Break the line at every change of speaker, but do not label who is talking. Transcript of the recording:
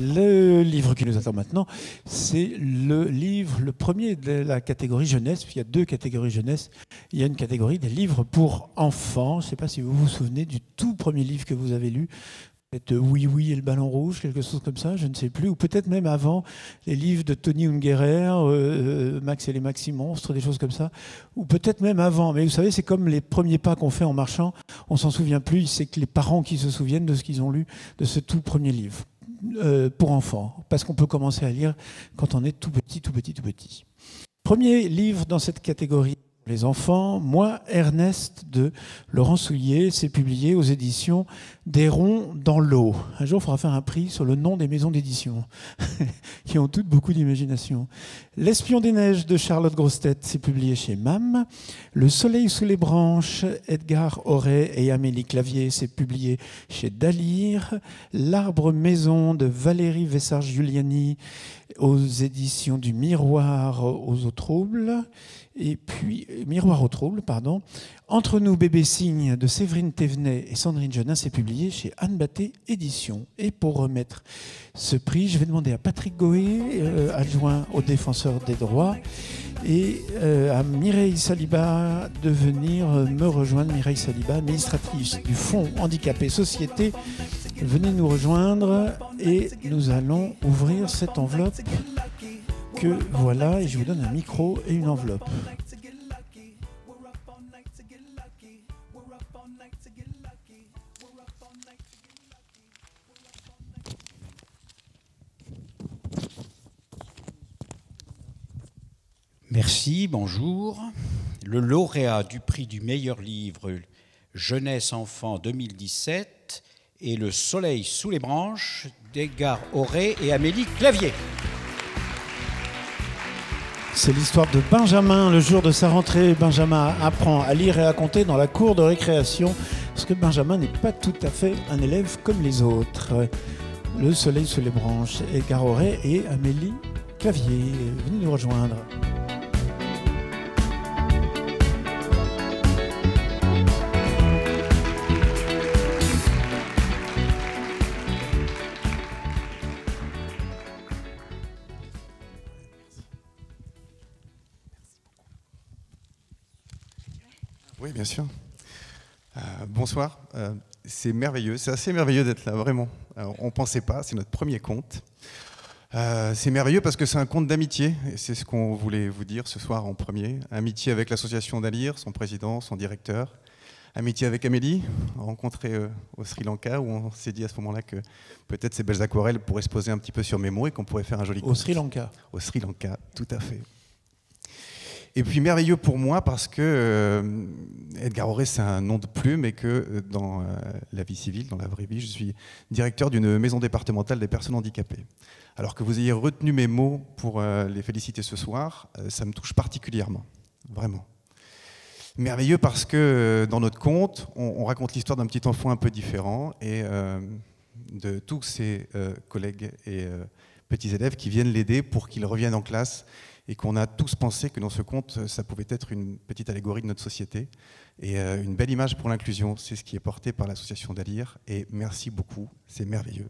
Le livre qui nous attend maintenant, c'est le premier de la catégorie jeunesse, puisqu'il y a deux catégories jeunesse. Il y a une catégorie des livres pour enfants. Je ne sais pas si vous vous souvenez du tout premier livre que vous avez lu. Peut-être Oui, oui et le ballon rouge, quelque chose comme ça, je ne sais plus. Ou peut-être même avant, les livres de Tony Ungerer, Max et les Maxi Monstres, des choses comme ça. Ou peut-être même avant. Mais vous savez, c'est comme les premiers pas qu'on fait en marchant. On s'en souvient plus. C'est que les parents qui se souviennent de ce qu'ils ont lu de ce tout premier livre pour enfants. Parce qu'on peut commencer à lire quand on est tout petit, tout petit, tout petit. Premier livre dans cette catégorie. Les enfants, Moi, Ernest de Laurent Soulier, c'est publié aux éditions Des Ronds dans l'eau. Un jour, il faudra faire un prix sur le nom des maisons d'édition, qui ont toutes beaucoup d'imagination. L'Espion des neiges de Charlotte Grostet, c'est publié chez MAM. Le Soleil sous les branches, Edgar Auret et Amélie Clavier, c'est publié chez Dalire. L'Arbre maison de Valérie Vessard-Giuliani, aux éditions du Miroir aux eaux troubles. Et puis, Miroir aux troubles, pardon. Entre nous, bébé cygne de Séverine Thévenet et Sandrine Genin, c'est publié chez Anne Batté Éditions. Et pour remettre ce prix, je vais demander à Patrick Goé, adjoint au défenseur des droits, et à Mireille Saliba de venir me rejoindre. Mireille Saliba, administratrice du Fonds Handicapé Société. Venez nous rejoindre et nous allons ouvrir cette enveloppe que voilà, et je vous donne un micro et une enveloppe.
Merci, bonjour. Le lauréat du prix du meilleur livre Jeunesse-Enfant 2017 est Le Soleil sous les branches d'Edgar Auret et Amélie Clavier.
C'est l'histoire de Benjamin. Le jour de sa rentrée, Benjamin apprend à lire et à compter dans la cour de récréation, parce que Benjamin n'est pas tout à fait un élève comme les autres. Le Soleil sous les branches, Edgar Auret et Amélie Clavier. Venez nous rejoindre.
Oui, bien sûr. Bonsoir. C'est merveilleux, c'est assez merveilleux d'être là, vraiment. Alors, on ne pensait pas, c'est notre premier conte. C'est merveilleux parce que c'est un conte d'amitié, et c'est ce qu'on voulait vous dire ce soir en premier. Amitié avec l'association Dalire, son président, son directeur. Amitié avec Amélie, rencontrée au Sri Lanka, où on s'est dit à ce moment-là que peut-être ces belles aquarelles pourraient se poser un petit peu sur mes mots et qu'on pourrait faire un joli conte.
Au Sri Lanka.
Au Sri Lanka, tout à fait. Et puis merveilleux pour moi parce que Edgar Auret, c'est un nom de plume et que dans la vie civile, dans la vraie vie, je suis directeur d'une maison départementale des personnes handicapées. Alors que vous ayez retenu mes mots pour les féliciter ce soir, ça me touche particulièrement, vraiment. Merveilleux parce que dans notre conte, on raconte l'histoire d'un petit enfant un peu différent et de tous ses collègues et petits élèves qui viennent l'aider pour qu'il revienne en classe, et qu'on a tous pensé que dans ce conte, ça pouvait être une petite allégorie de notre société et une belle image pour l'inclusion. C'est ce qui est porté par l'association Dalire, et merci beaucoup, c'est merveilleux.